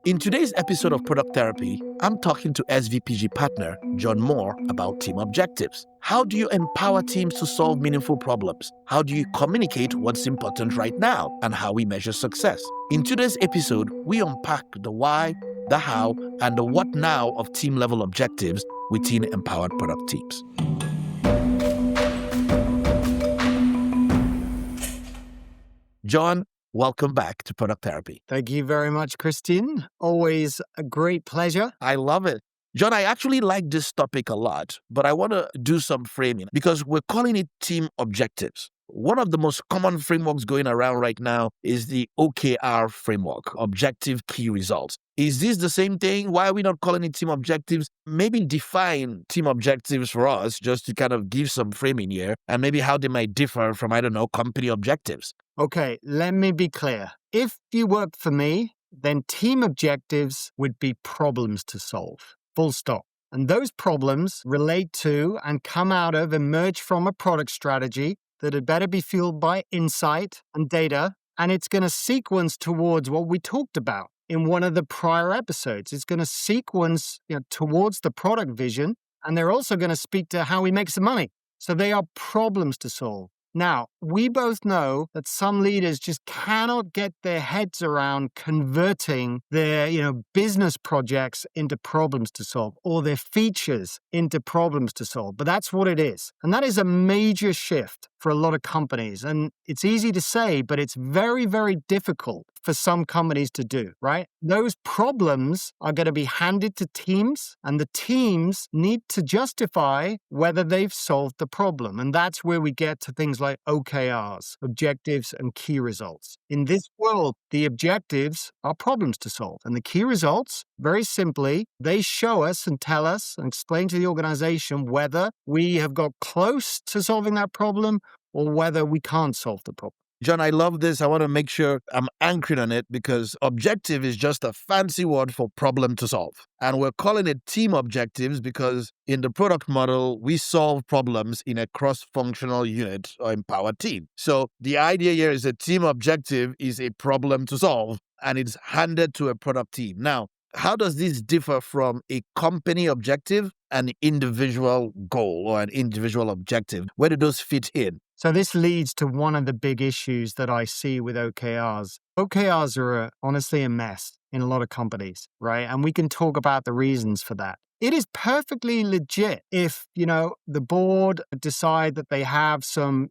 In today's episode of Product Therapy, I'm talking to SVPG partner Jon Moore about team objectives. How do you empower teams to solve meaningful problems? How do you communicate what's important right now and how we measure success? In today's episode, we unpack the why, the how, and the what now of team-level objectives within empowered product teams. Jon, welcome back to Product Therapy. Thank you very much, Christian. Always a great pleasure. I love it. Jon, I actually like this topic a lot, but I want to do some framing because we're calling it team objectives. One of the most common frameworks going around right now is the OKR framework, Objective Key Results. Is this the same thing? Why are we not calling it team objectives? Maybe define team objectives for us just to kind of give some framing here and maybe how they might differ from, company objectives. Okay, let me be clear. If you work for me, then team objectives would be problems to solve. Full stop. And those problems relate to and come out of, emerge from a product strategy that had better be fueled by insight and data. And it's going to sequence towards what we talked about in one of the prior episodes. It's going to sequence towards the product vision. And they're also going to speak to how we make some money. So they are problems to solve. Now, we both know that some leaders just cannot get their heads around converting their, business projects into problems to solve or their features into problems to solve. But that's what it is. And that is a major shift for a lot of companies. And it's easy to say, but it's very, very difficult for some companies to do, right? Those problems are going to be handed to teams, and the teams need to justify whether they've solved the problem. And that's where we get to things like OKRs, objectives and key results. In this world, the objectives are problems to solve. And the key results, very simply, they show us and tell us and explain to the organization whether we have got close to solving that problem or whether we can't solve the problem. Jon, I love this. I want to make sure I'm anchored on it because objective is just a fancy word for problem to solve. And we're calling it team objectives because in the product model, we solve problems in a cross-functional unit or empowered team. So the idea here is a team objective is a problem to solve and it's handed to a product team. Now, how does this differ from a company objective and individual goal or an individual objective? Where do those fit in? So this leads to one of the big issues that I see with OKRs. OKRs are honestly a mess in a lot of companies, right? And we can talk about the reasons for that. It is perfectly legit if, the board decide that they have some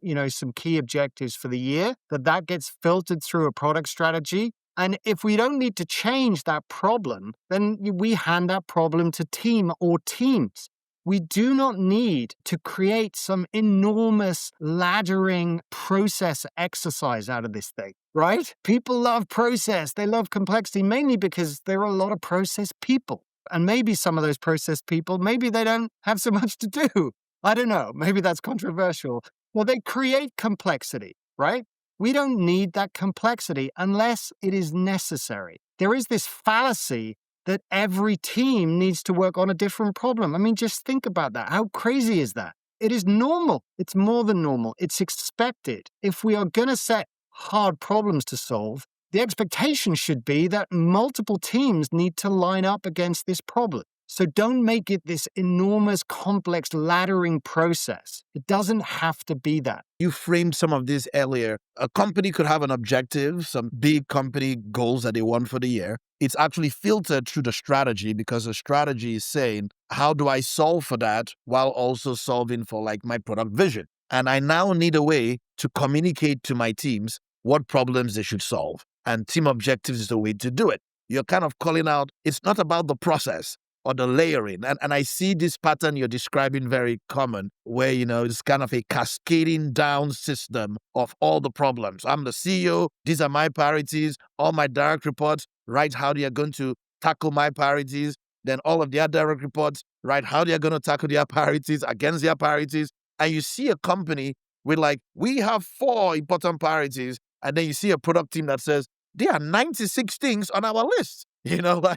key objectives for the year, that gets filtered through a product strategy. And if we don't need to change that problem, then we hand that problem to team or teams. We do not need to create some enormous laddering process exercise out of this thing, right? People love process. They love complexity, mainly because there are a lot of process people. And maybe some of those process people, maybe they don't have so much to do. I don't know. Maybe that's controversial. Well, they create complexity, right? We don't need that complexity unless it is necessary. There is this fallacy that every team needs to work on a different problem. I mean, just think about that. How crazy is that? It is normal. It's more than normal. It's expected. If we are going to set hard problems to solve, the expectation should be that multiple teams need to line up against this problem. So don't make it this enormous, complex laddering process. It doesn't have to be that. You framed some of this earlier. A company could have an objective, some big company goals that they want for the year. It's actually filtered through the strategy because the strategy is saying, how do I solve for that while also solving for my product vision? And I now need a way to communicate to my teams what problems they should solve. And team objectives is the way to do it. You're kind of calling out, it's not about the process or the layering. And I see this pattern you're describing very common where, it's kind of a cascading down system of all the problems. I'm the CEO. These are my priorities. All my direct reports write how they are going to tackle my priorities. Then all of their direct reports write how they are going to tackle their priorities against their priorities. And you see a company with we have 4 important priorities. And then you see a product team that says, there are 96 things on our list. I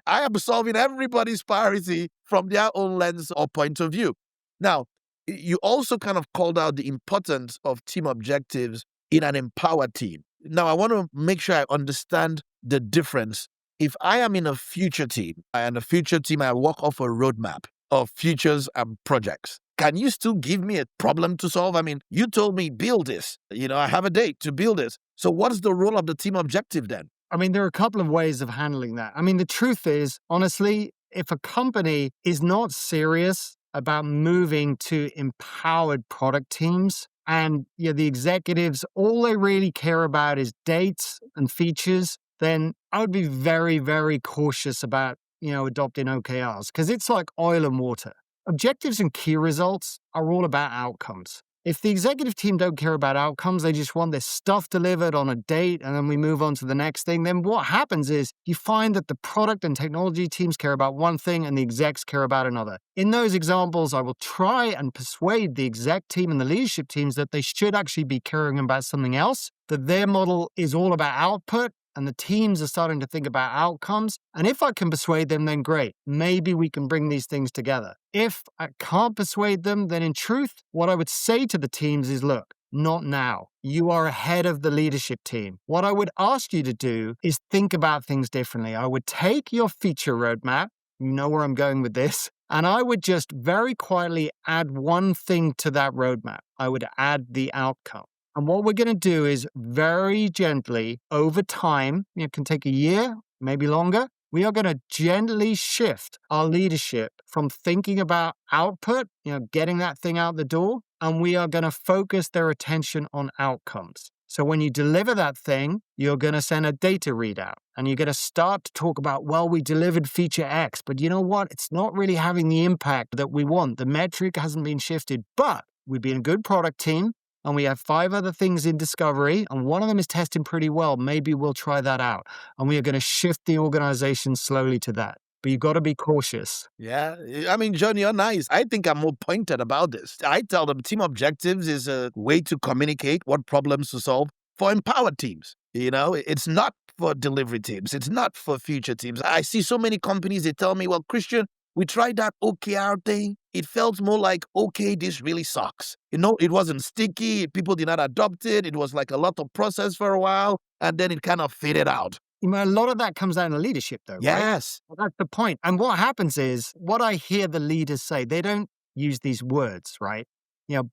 am solving everybody's priority from their own lens or point of view. Now, you also kind of called out the importance of team objectives in an empowered team. Now, I want to make sure I understand the difference if I am in a future team and a future team, I work off a roadmap of futures and projects, can you still give me a problem to solve? I mean, you told me build this. I have a date to build this. So what's the role of the team objective then? I mean, there are a couple of ways of handling that. I mean, the truth is, honestly, if a company is not serious about moving to empowered product teams, and the executives, all they really care about is dates and features, then I would be very, very cautious about, adopting OKRs, because it's like oil and water. Objectives and key results are all about outcomes. If the executive team don't care about outcomes, they just want their stuff delivered on a date and then we move on to the next thing, then what happens is you find that the product and technology teams care about one thing and the execs care about another. In those examples, I will try and persuade the exec team and the leadership teams that they should actually be caring about something else, that their model is all about output, and the teams are starting to think about outcomes. And if I can persuade them, then great. Maybe we can bring these things together. If I can't persuade them, then in truth, what I would say to the teams is, look, not now. You are ahead of the leadership team. What I would ask you to do is think about things differently. I would take your feature roadmap, you know where I'm going with this, and I would just very quietly add one thing to that roadmap. I would add the outcome. And what we're going to do is very gently, over time, it can take a year, maybe longer, we are going to gently shift our leadership from thinking about output, getting that thing out the door, and we are going to focus their attention on outcomes. So when you deliver that thing, you're going to send a data readout, and you're going to start to talk about, well, we delivered feature X, but you know what? It's not really having the impact that we want. The metric hasn't been shifted, but we've been a good product team. And we have 5 other things in discovery, and one of them is testing pretty well. Maybe we'll try that out. And we are going to shift the organization slowly to that. But you've got to be cautious. Yeah. I mean, John, you're nice. I think I'm more pointed about this. I tell them team objectives is a way to communicate what problems to solve for empowered teams. It's not for delivery teams. It's not for future teams. I see so many companies, they tell me, well, Christian, we tried that OKR thing. It felt more like, okay, this really sucks. It wasn't sticky. People did not adopt it. It was like a lot of process for a while, and then it kind of faded out. A lot of that comes down to leadership, though, yes. Right? Well, that's the point. And what happens is, what I hear the leaders say, they don't use these words, right?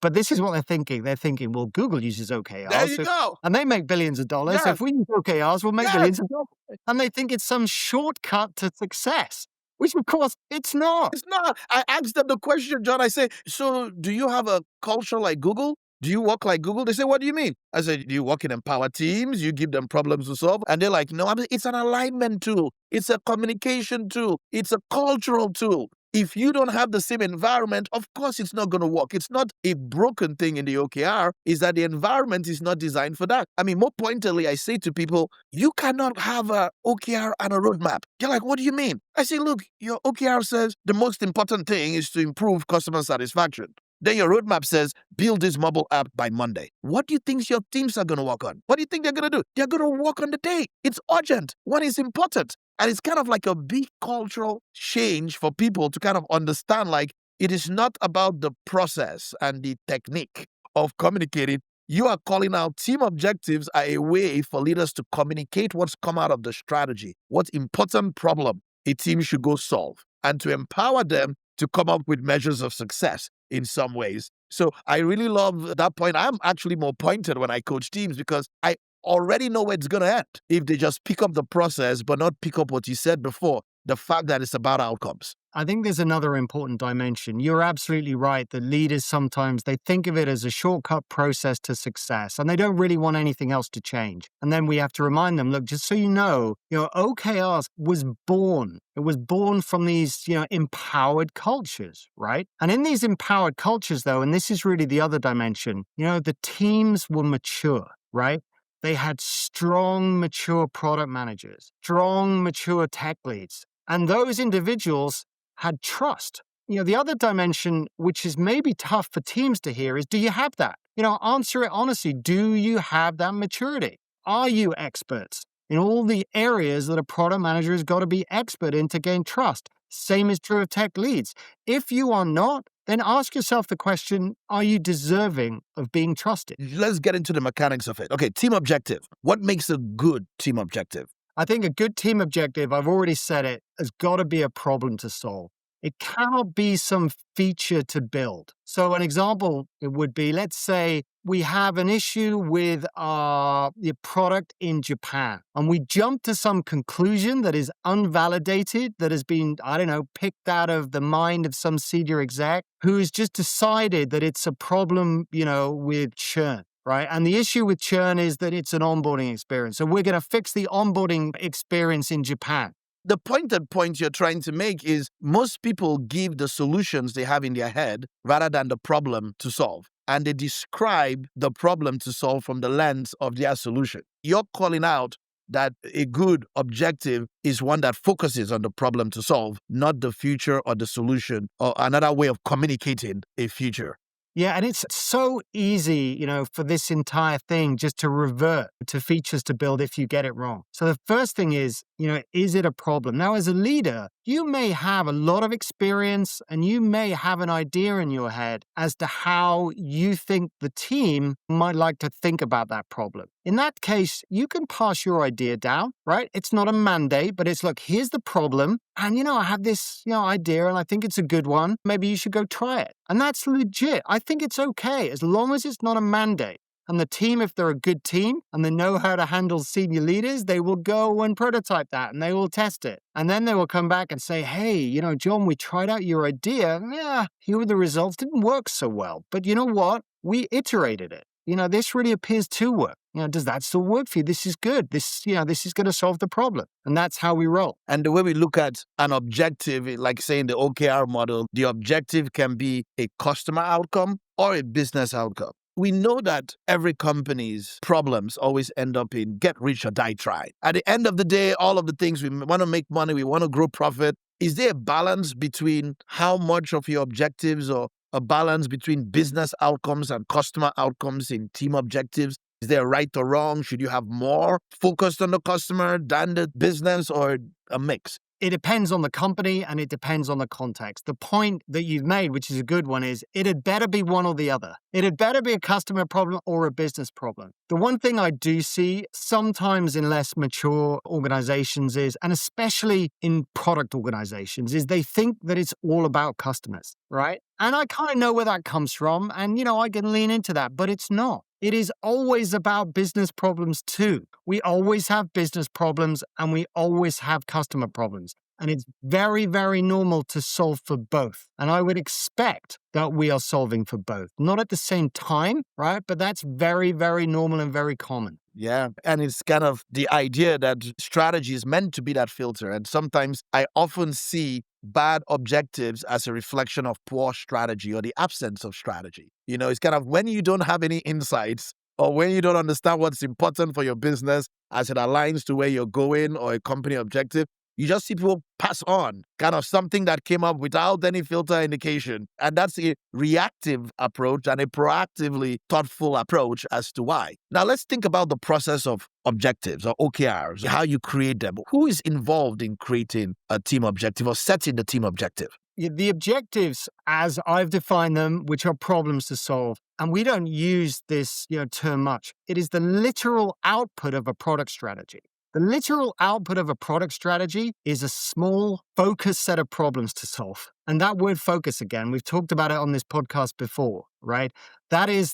But this is what they're thinking. They're thinking, well, Google uses OKRs. There you go. And they make billions of dollars. Yes. So if we use OKRs, we'll make billions of dollars. And they think it's some shortcut to success. Which, of course, it's not. It's not. I asked them the question, John. I say, so do you have a culture like Google? Do you work like Google? They say, what do you mean? I said, do you work in empowered teams? You give them problems to solve? And they're like, no, it's an alignment tool. It's a communication tool. It's a cultural tool. If you don't have the same environment, of course it's not going to work. It's not a broken thing in the OKR, is that the environment is not designed for that. I mean, more pointedly, I say to people, you cannot have a OKR and a roadmap. They're like, what do you mean? I say, look, your OKR says the most important thing is to improve customer satisfaction. Then your roadmap says, build this mobile app by Monday. What do you think your teams are going to work on? What do you think they're going to do? They're going to work on the day. It's urgent. What is important? And it's kind of like a big cultural change for people to kind of understand, like, it is not about the process and the technique of communicating. You are calling out team objectives are a way for leaders to communicate what's come out of the strategy, what important problem a team should go solve, and to empower them to come up with measures of success in some ways. So I really love that point. I'm actually more pointed when I coach teams because I already know where it's going to end if they just pick up the process but not pick up what you said before, the fact that it's about outcomes. I think there's another important dimension. You're absolutely right that leaders sometimes, they think of it as a shortcut process to success, and they don't really want anything else to change. And then we have to remind them, look, just so you know, OKRs was born. It was born from these, empowered cultures, right? And in these empowered cultures, though, and this is really the other dimension, the teams were mature, right? They had strong, mature product managers, strong, mature tech leads. And those individuals had trust. The other dimension, which is maybe tough for teams to hear, is do you have that? Answer it honestly. Do you have that maturity? Are you experts in all the areas that a product manager has got to be expert in to gain trust? Same is true of tech leads. If you are not, then ask yourself the question, are you deserving of being trusted? Let's get into the mechanics of it. Okay, team objective. What makes a good team objective? I think a good team objective, I've already said it, has got to be a problem to solve. It cannot be some feature to build. So an example it would be, let's say we have an issue with the product in Japan, and we jump to some conclusion that is unvalidated, that has been, I don't know, picked out of the mind of some senior exec who has just decided that it's a problem, with churn. Right. And the issue with churn is that it's an onboarding experience. So we're going to fix the onboarding experience in Japan. The pointed point you're trying to make is most people give the solutions they have in their head rather than the problem to solve. And they describe the problem to solve from the lens of their solution. You're calling out that a good objective is one that focuses on the problem to solve, not the future or the solution or another way of communicating a future. Yeah, and it's so easy, for this entire thing just to revert to features to build if you get it wrong. So the first thing is it a problem? Now, as a leader, you may have a lot of experience and you may have an idea in your head as to how you think the team might like to think about that problem. In that case, you can pass your idea down, right? It's not a mandate, but it's look, here's the problem. And, I have this, idea and I think it's a good one. Maybe you should go try it. And that's legit. I think it's okay as long as it's not a mandate. And the team, if they're a good team and they know how to handle senior leaders, they will go and prototype that and they will test it. And then they will come back and say, hey, Jon, we tried out your idea. Yeah, here were the results. Didn't work so well. But you know what? We iterated it. This really appears to work. Does that still work for you? This is good. This is going to solve the problem. And that's how we roll. And the way we look at an objective, like saying the OKR model, the objective can be a customer outcome or a business outcome. We know that every company's problems always end up in get rich or die trying. At the end of the day, all of the things we want to make money, we want to grow profit. Is there a balance between how much of your objectives or a balance between business outcomes and customer outcomes in team objectives? Is there right or wrong? Should you have more focused on the customer than the business or a mix? It depends on the company and it depends on the context. The point that you've made, which is a good one, is it had better be one or the other. It had better be a customer problem or a business problem. The one thing I do see sometimes in less mature organizations is, and especially in product organizations, is they think that it's all about customers, right? And I kind of know where that comes from. And, I can lean into that, but it's not. It is always about business problems too. We always have business problems and we always have customer problems. And it's very, very normal to solve for both. And I would expect that we are solving for both. Not at the same time, right? But that's very, very normal and very common. Yeah. And it's kind of the idea that strategy is meant to be that filter. And sometimes I often see bad objectives as a reflection of poor strategy or the absence of strategy. It's kind of when you don't have any insights or when you don't understand what's important for your business as it aligns to where you're going or a company objective, you just see people pass on, kind of something that came up without any filter indication. And that's a reactive approach and a proactively thoughtful approach as to why. Now, let's think about the process of objectives or OKRs, how you create them. Who is involved in creating a team objective or setting the team objective? The objectives, as I've defined them, which are problems to solve, and we don't use this term much, it is the literal output of a product strategy. The literal output of a product strategy is a small, focused set of problems to solve. And that word focus, again, we've talked about it on this podcast before, right? That is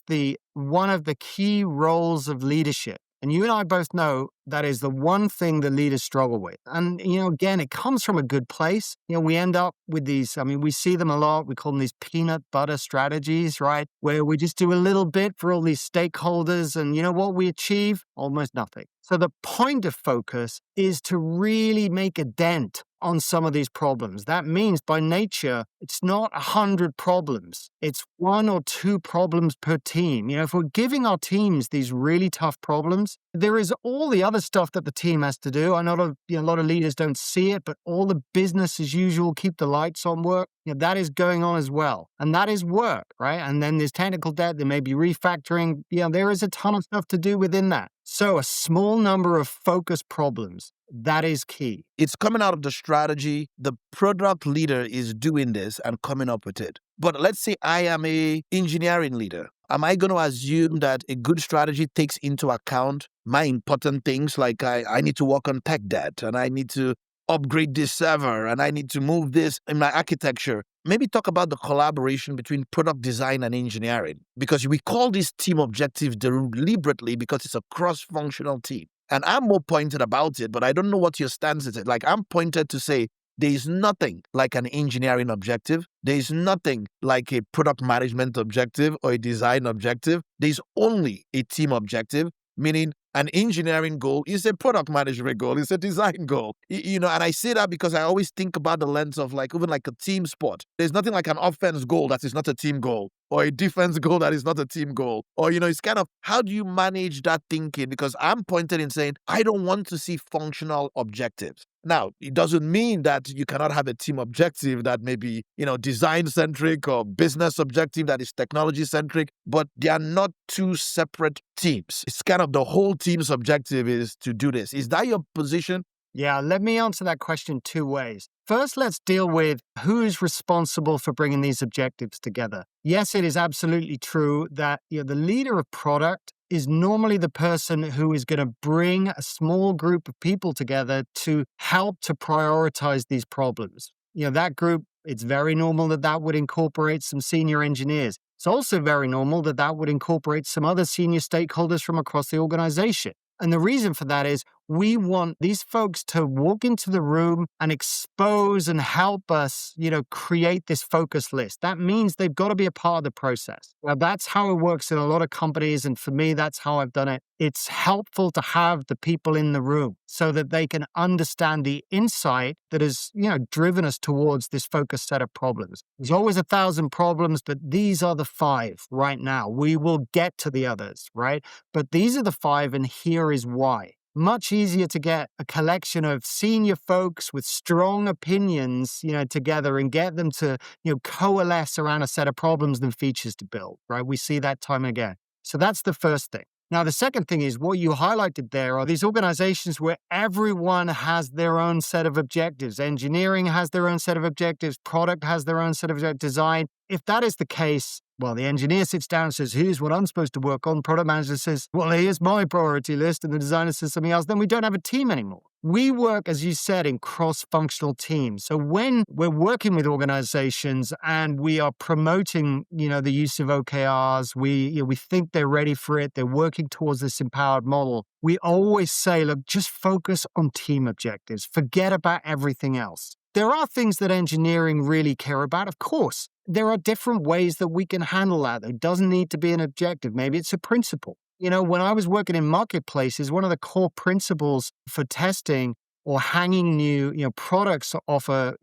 one of the key roles of leadership. And you and I both know that is the one thing that leaders struggle with. And, again, it comes from a good place. We end up with these, we see them a lot. We call them these peanut butter strategies, right? Where we just do a little bit for all these stakeholders. And you know what we achieve? Almost nothing. So the point of focus is to really make a dent on some of these problems. That means by nature, it's not 100 problems. It's 1 or 2 problems per team. If we're giving our teams these really tough problems, there is all the other stuff that the team has to do. I know a lot of leaders don't see it, but all the business as usual, keep the lights on work, that is going on as well. And that is work, right? And then there's technical debt, there may be refactoring. There is a ton of stuff to do within that. So a small number of focused problems, that is key. It's coming out of the strategy. The product leader is doing this and coming up with it. But let's say I am an engineering leader. am I going to assume that a good strategy takes into account my important things like I need to work on tech debt and I need to upgrade this server and I need to move this in my architecture? Maybe talk about the collaboration between product design and engineering, because we call this team objective deliberately because it's a cross-functional team. And I'm more pointed about it, but I don't know what your stance is. Like, I'm pointed to say there is nothing like an engineering objective. There is nothing like a product management objective or a design objective. There's only a team objective, meaning an engineering goal is a product management goal, it's a design goal. And I say that because I always think about the lens of even like a team sport. There's nothing like an offense goal that is not a team goal, or a defense goal that is not a team goal. Or, it's kind of, how do you manage that thinking? Because I'm pointed in saying, I don't want to see functional objectives. Now, it doesn't mean that you cannot have a team objective that may be, design-centric, or business objective that is technology-centric, but they are not two separate teams. It's kind of the whole team's objective is to do this. Is that your position? Yeah, let me answer that question two ways. First, let's deal with who is responsible for bringing these objectives together. Yes, it is absolutely true that the leader of product is normally the person who is going to bring a small group of people together to help to prioritize these problems. That group, it's very normal that would incorporate some senior engineers. It's also very normal that would incorporate some other senior stakeholders from across the organization. And the reason for that is we want these folks to walk into the room and expose and help us, create this focus list. That means they've got to be a part of the process. Now, that's how it works in a lot of companies. And for me, that's how I've done it. It's helpful to have the people in the room so that they can understand the insight that has, driven us towards this focused set of problems. There's always 1,000 problems, but these are the 5 right now. We will get to the others, right? But these are the 5, and here is why. Much easier to get a collection of senior folks with strong opinions, together and get them to, coalesce around a set of problems than features to build, right? We see that time and again. So that's the first thing. Now, the second thing is what you highlighted there are these organizations where everyone has their own set of objectives. Engineering has their own set of objectives. Product has their own set of objectives. Design. If that is the case, well, the engineer sits down and says, here's what I'm supposed to work on. Product manager says, well, here's my priority list. And the designer says something else. Then we don't have a team anymore. We work, as you said, in cross-functional teams. So when we're working with organizations and we are promoting, the use of OKRs, we think they're ready for it, they're working towards this empowered model, we always say, look, just focus on team objectives. Forget about everything else. There are things that engineering really care about, of course. There are different ways that we can handle that. It doesn't need to be an objective. Maybe it's a principle. When I was working in marketplaces, one of the core principles for testing or hanging new, products off a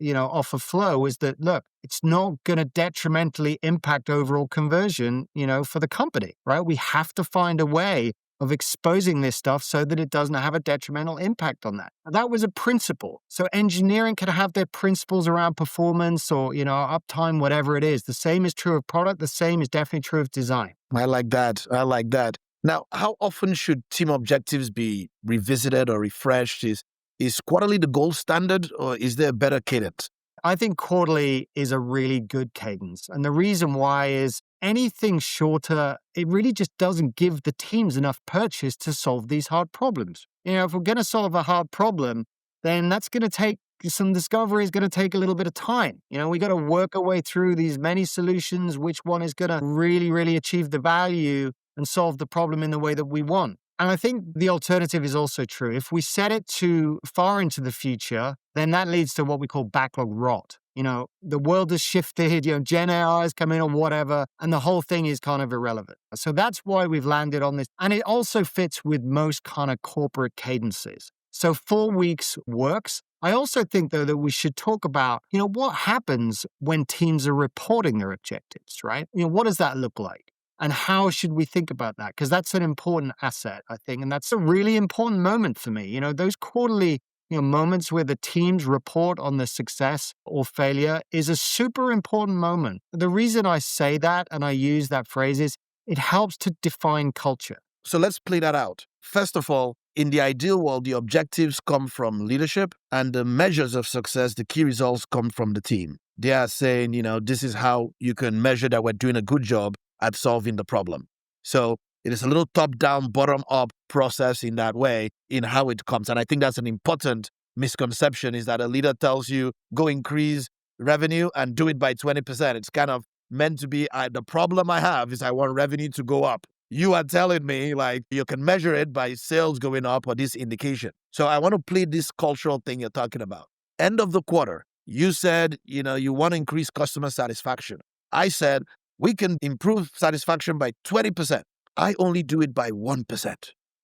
flow is that, look, it's not going to detrimentally impact overall conversion, for the company, right? We have to find a way of exposing this stuff so that it doesn't have a detrimental impact on that. That was a principle. So engineering can have their principles around performance or, uptime, whatever it is. The same is true of product. The same is definitely true of design. I like that. Now, how often should team objectives be revisited or refreshed? Is quarterly the gold standard, or is there a better cadence? I think quarterly is a really good cadence. And the reason why is anything shorter, it really just doesn't give the teams enough purchase to solve these hard problems. If we're going to solve a hard problem, then that's going to take some discovery, is going to take a little bit of time. We got to work our way through these many solutions, which one is going to really, really achieve the value and solve the problem in the way that we want. And I think the alternative is also true. If we set it too far into the future, then that leads to what we call backlog rot. The world has shifted, Gen AI is coming or whatever, and the whole thing is kind of irrelevant. So that's why we've landed on this. And it also fits with most kind of corporate cadences. So 4 weeks works. I also think, though, that we should talk about, what happens when teams are reporting their objectives, right? What does that look like? And how should we think about that? Because that's an important asset, I think. And that's a really important moment for me. Those quarterly moments where the teams report on the success or failure is a super important moment. The reason I say that and I use that phrase is it helps to define culture. So let's play that out. First of all, in the ideal world, the objectives come from leadership and the measures of success, the key results come from the team. They are saying, this is how you can measure that we're doing a good job. at solving the problem. So it is a little top-down, bottom-up process in that way in how it comes. And I think that's an important misconception, is that a leader tells you, go increase revenue and do it by 20%. It's kind of meant to be, the problem I have is I want revenue to go up. You are telling me like you can measure it by sales going up or this indication. So I want to play this cultural thing you're talking about. End of the quarter, you said, you want to increase customer satisfaction. I said, we can improve satisfaction by 20%. I only do it by 1%.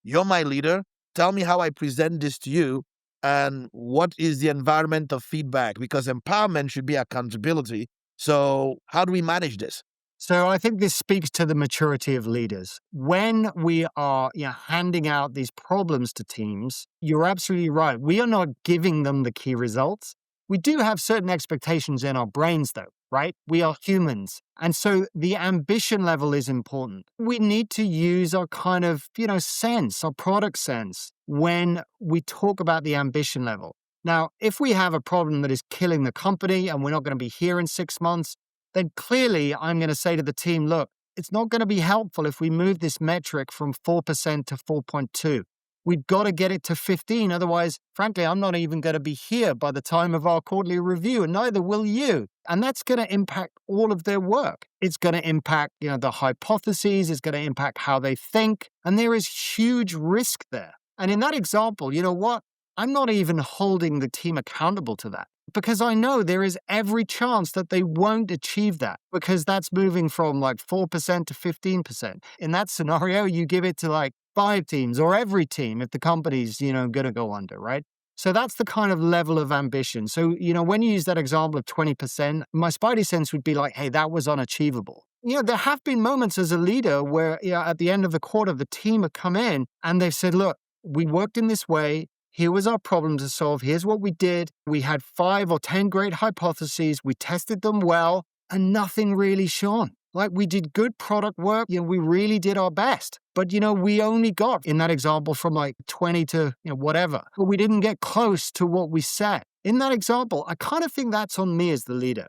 You're my leader. Tell me how I present this to you and what is the environment of feedback, because empowerment should be accountability. So how do we manage this? So I think this speaks to the maturity of leaders. When we are handing out these problems to teams, you're absolutely right. We are not giving them the key results. We do have certain expectations in our brains, though, right? We are humans. And so the ambition level is important. We need to use our kind of, sense, our product sense, when we talk about the ambition level. Now, if we have a problem that is killing the company and we're not going to be here in 6 months, then clearly I'm going to say to the team, look, it's not going to be helpful if we move this metric from 4% to 4.2. We've got to get it to 15. Otherwise, frankly, I'm not even going to be here by the time of our quarterly review, and neither will you. And that's going to impact all of their work. It's going to impact, the hypotheses. It's going to impact how they think. And there is huge risk there. And in that example, you know what? I'm not even holding the team accountable to that, because I know there is every chance that they won't achieve that, because that's moving from like 4% to 15%. In that scenario, you give it to like 5 teams or every team if the company's, going to go under, right? So that's the kind of level of ambition. So, when you use that example of 20%, my spidey sense would be like, hey, that was unachievable. There have been moments as a leader where, at the end of the quarter, the team have come in and they've said, look, we worked in this way. Here was our problem to solve. Here's what we did. We had 5 or 10 great hypotheses. We tested them well, and nothing really shone. Like, we did good product work. We really did our best. But, we only got, in that example, from like 20 to whatever. But we didn't get close to what we said. In that example, I kind of think that's on me as the leader.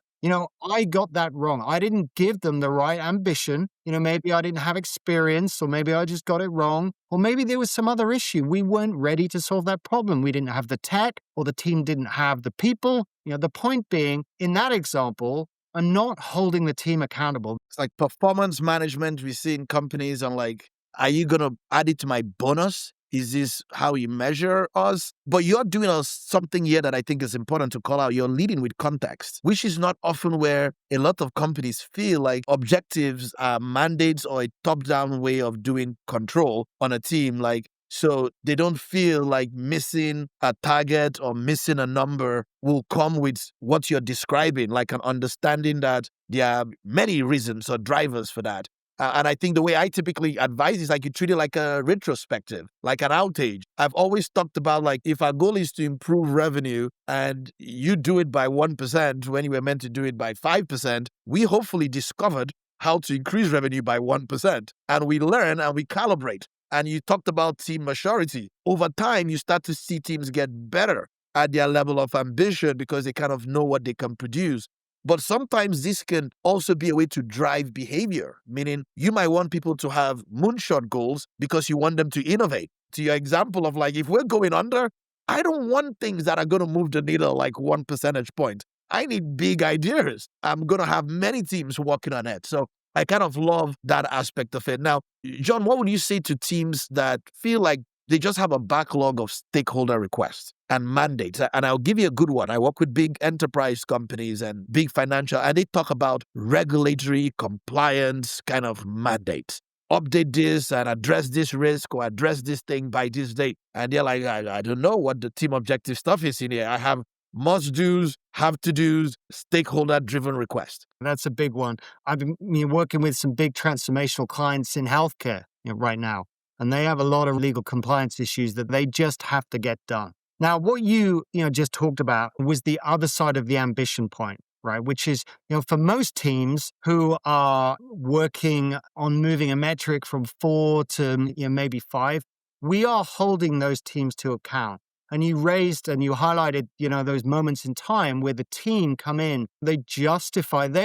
I got that wrong. I didn't give them the right ambition. Maybe I didn't have experience, or maybe I just got it wrong. Or maybe there was some other issue. We weren't ready to solve that problem. We didn't have the tech, or the team didn't have the people. The point being, in that example, I'm not holding the team accountable. It's like performance management we see in companies. I'm like, are you going to add it to my bonus? Is this how you measure us? But you're doing something here that I think is important to call out. You're leading with context, which is not often where a lot of companies feel like objectives are mandates or a top-down way of doing control on a team. So they don't feel like missing a target or missing a number will come with what you're describing, like an understanding that there are many reasons or drivers for that. And I think the way I typically advise is like you treat it like a retrospective, like an outage. I've always talked about like if our goal is to improve revenue and you do it by 1% when you were meant to do it by 5%, we hopefully discovered how to increase revenue by 1%. And we learn and we calibrate. And you talked about team maturity. Over time, you start to see teams get better at their level of ambition because they kind of know what they can produce. But sometimes this can also be a way to drive behavior, meaning you might want people to have moonshot goals because you want them to innovate. To your example of like, if we're going under, I don't want things that are going to move the needle like 1 percentage point. I need big ideas. I'm going to have many teams working on it. So I kind of love that aspect of it. Now, Jon, what would you say to teams that feel like they just have a backlog of stakeholder requests and mandates? And I'll give you a good one. I work with big enterprise companies and big financial, and they talk about regulatory compliance kind of mandates. Update this and address this risk or address this thing by this date. And they're like, I don't know what the team objective stuff is in here. I have must-dos, have-to-dos, stakeholder-driven requests. That's a big one. I've been working with some big transformational clients in healthcare right now. And they have a lot of legal compliance issues that they just have to get done. Now, what you just talked about was the other side of the ambition point, right? Which is, for most teams who are working on moving a metric from 4 to maybe 5, we are holding those teams to account. And you raised and you highlighted, those moments in time where the team come in, they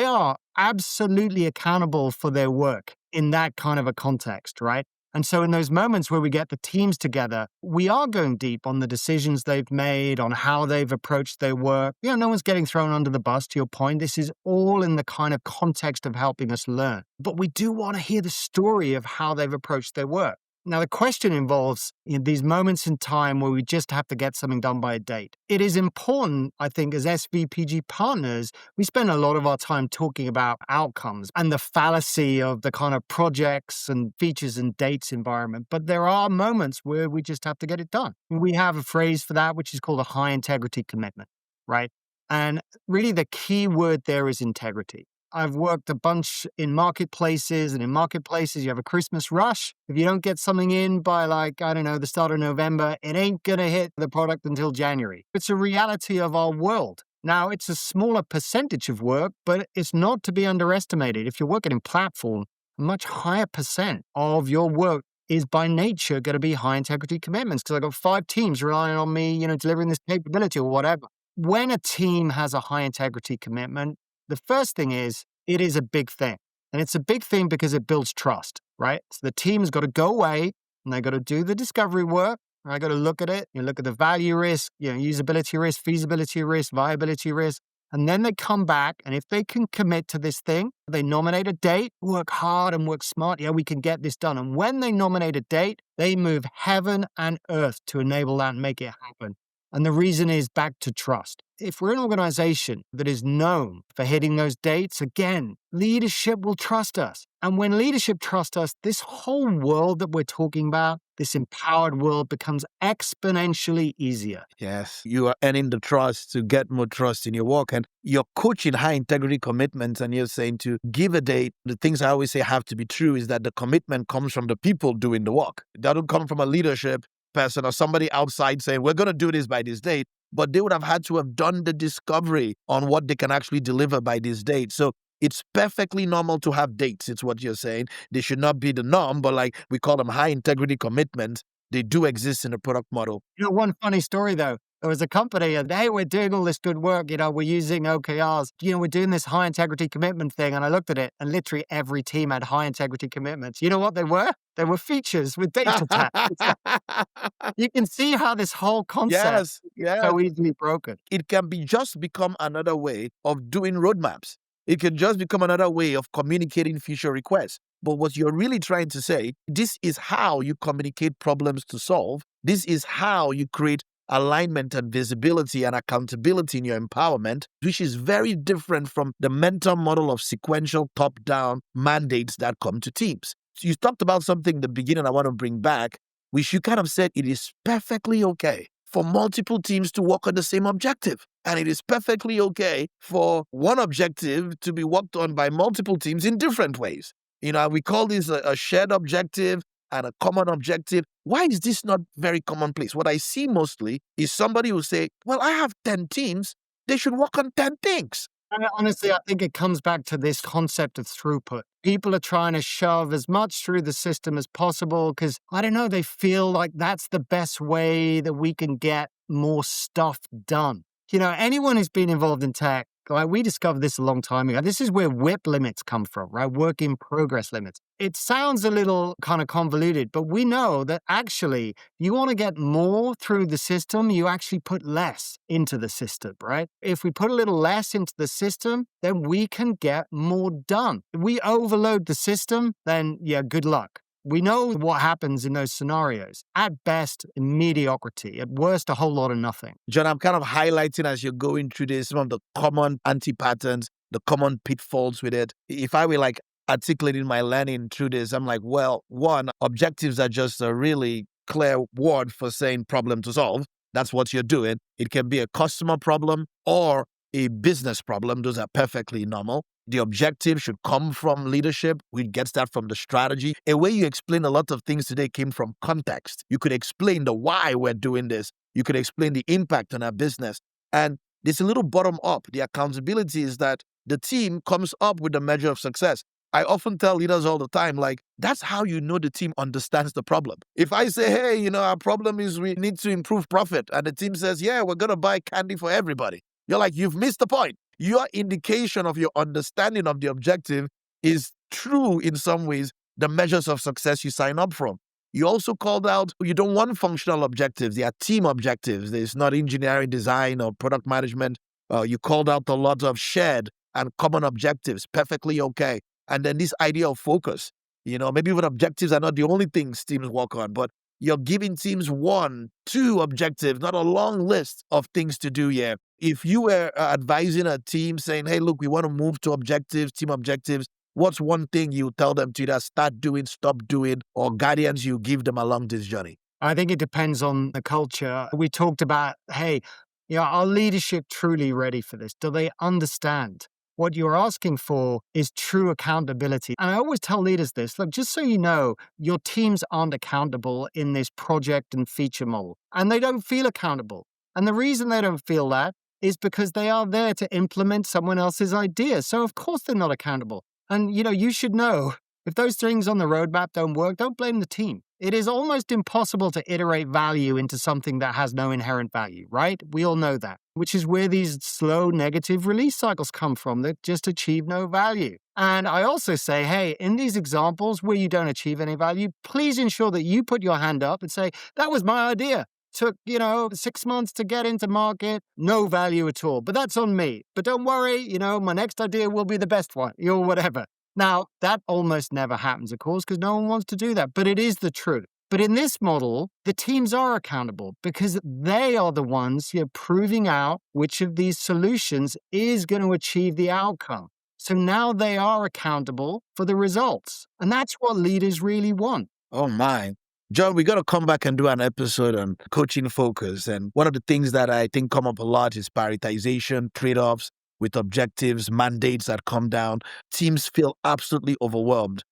are absolutely accountable for their work in that kind of a context, right? And so in those moments where we get the teams together, we are going deep on the decisions they've made, on how they've approached their work. No one's getting thrown under the bus, to your point. This is all in the kind of context of helping us learn. But we do want to hear the story of how they've approached their work. Now, the question involves these moments in time where we just have to get something done by a date. It is important, I think, as SVPG partners, we spend a lot of our time talking about outcomes and the fallacy of the kind of projects and features and dates environment. But there are moments where we just have to get it done. We have a phrase for that, which is called a high integrity commitment, right? And really the key word there is integrity. I've worked a bunch in marketplaces, and in marketplaces, you have a Christmas rush. If you don't get something in by the start of November, it ain't going to hit the product until January. It's a reality of our world. Now, it's a smaller percentage of work, but it's not to be underestimated. If you're working in platform, a much higher percent of your work is by nature going to be high integrity commitments because I've got 5 teams relying on me, delivering this capability or whatever. When a team has a high integrity commitment, the first thing is, it is a big thing. And it's a big thing because it builds trust, right? So the team's got to go away and they've got to do the discovery work. I got to look at it. You look at the value risk, usability risk, feasibility risk, viability risk. And then they come back. And if they can commit to this thing, they nominate a date, work hard and work smart. Yeah, we can get this done. And when they nominate a date, they move heaven and earth to enable that and make it happen. And the reason is back to trust. If we're an organization that is known for hitting those dates, again, leadership will trust us. And when leadership trusts us, this whole world that we're talking about, this empowered world, becomes exponentially easier. Yes, you are earning the trust to get more trust in your work. And you're coaching high integrity commitments, and you're saying to give a date. The things I always say have to be true is that the commitment comes from the people doing the work. It doesn't come from a leadership person or somebody outside saying, we're going to do this by this date. But they would have had to have done the discovery on what they can actually deliver by this date. So it's perfectly normal to have dates. It's what you're saying. They should not be the norm, but like we call them high integrity commitments. They do exist in the product model. One funny story though. There was a company and hey, we're doing all this good work. We're using OKRs. We're doing this high integrity commitment thing. And I looked at it and literally every team had high integrity commitments. You know what they were? They were features with data tags. You can see how this whole concept is so easily broken. It can be just become another way of doing roadmaps. It can just become another way of communicating feature requests. But what you're really trying to say, this is how you communicate problems to solve. This is how you create alignment and visibility and accountability in your empowerment, which is very different from the mental model of sequential top-down mandates that come to teams. So you talked about something in the beginning I want to bring back, which you kind of said it is perfectly okay for multiple teams to work on the same objective. And it is perfectly okay for one objective to be worked on by multiple teams in different ways. We call this a shared objective and a common objective. Why is this not very commonplace? What I see mostly is somebody will say, well, I have 10 teams. They should work on 10 things. Honestly, I think it comes back to this concept of throughput. People are trying to shove as much through the system as possible because, they feel like that's the best way that we can get more stuff done. Anyone who's been involved in tech, we discovered this a long time ago. This is where WIP limits come from, right? Work in progress limits. It sounds a little kind of convoluted, but we know that actually you want to get more through the system, you actually put less into the system, right? If we put a little less into the system, then we can get more done. If we overload the system, then good luck. We know what happens in those scenarios. At best, mediocrity. At worst, a whole lot of nothing. Jon, I'm kind of highlighting as you're going through this, some of the common anti-patterns, the common pitfalls with it. If I were articulating my learning through this, I'm like, well, one, objectives are just a really clear word for saying problem to solve. That's what you're doing. It can be a customer problem or a business problem. Those are perfectly normal. The objective should come from leadership. We get that from the strategy. A way you explain a lot of things today came from context. You could explain the why we're doing this. You could explain the impact on our business. And there's a little bottom up. The accountability is that the team comes up with a measure of success. I often tell leaders all the time, like, that's how you know the team understands the problem. If I say, hey, our problem is we need to improve profit, and the team says, yeah, we're going to buy candy for everybody, you're like, you've missed the point. Your indication of your understanding of the objective is true in some ways, the measures of success you sign up from. You also called out, you don't want functional objectives. They are team objectives. There's not engineering, design, or product management. You called out a lot of shared and common objectives. Perfectly okay. And then this idea of focus. Maybe even objectives are not the only things teams work on, but you're giving teams 1, 2 objectives, not a long list of things to do here. If you were advising a team saying, hey, look, we want to move to objectives, team objectives, what's one thing you tell them to either start doing, stop doing, or guidance you give them along this journey? I think it depends on the culture. We talked about, hey, are leadership truly ready for this? Do they understand? What you're asking for is true accountability. And I always tell leaders this, look, just so you know, your teams aren't accountable in this project and feature model, and they don't feel accountable. And the reason they don't feel that is because they are there to implement someone else's idea. So of course they're not accountable. And, you should know, if those things on the roadmap don't work, don't blame the team. It is almost impossible to iterate value into something that has no inherent value, right? We all know that, which is where these slow negative release cycles come from that just achieve no value. And I also say, hey, in these examples where you don't achieve any value, please ensure that you put your hand up and say, that was my idea. Took, 6 months to get into market, no value at all. But that's on me. But don't worry, my next idea will be the best one, or whatever. Now, that almost never happens, of course, because no one wants to do that. But it is the truth. But in this model, the teams are accountable because they are the ones proving out which of these solutions is going to achieve the outcome. So now they are accountable for the results. And that's what leaders really want. Oh, my. Jon, we got to come back and do an episode on coaching focus. And one of the things that I think come up a lot is prioritization, trade-offs with objectives, mandates that come down. Teams feel absolutely overwhelmed,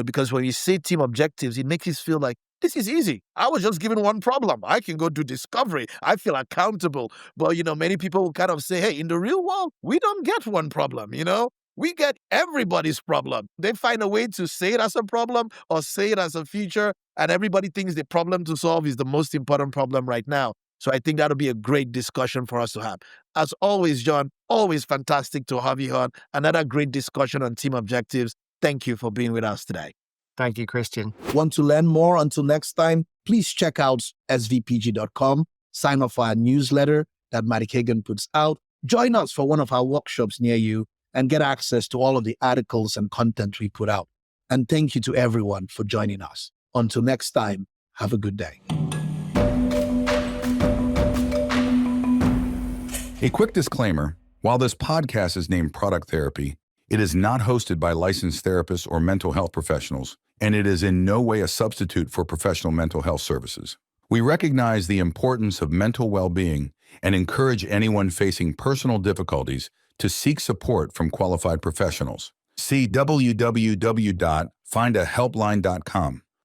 because when you say team objectives, it makes it feel like, this is easy. I was just given one problem. I can go do discovery. I feel accountable. But, many people will kind of say, hey, in the real world, we don't get one problem, We get everybody's problem. They find a way to say it as a problem or say it as a feature, and everybody thinks the problem to solve is the most important problem right now. So I think that'll be a great discussion for us to have. As always, Jon, always fantastic to have you on. Another great discussion on team objectives. Thank you for being with us today. Thank you, Christian. Want to learn more? Until next time, please check out svpg.com. Sign up for our newsletter that Matty Kagan puts out. Join us for one of our workshops near you and get access to all of the articles and content we put out. And thank you to everyone for joining us. Until next time, have a good day. A quick disclaimer, while this podcast is named Product Therapy, it is not hosted by licensed therapists or mental health professionals, and it is in no way a substitute for professional mental health services. We recognize the importance of mental well-being and encourage anyone facing personal difficulties to seek support from qualified professionals. See www.findahelpline.com.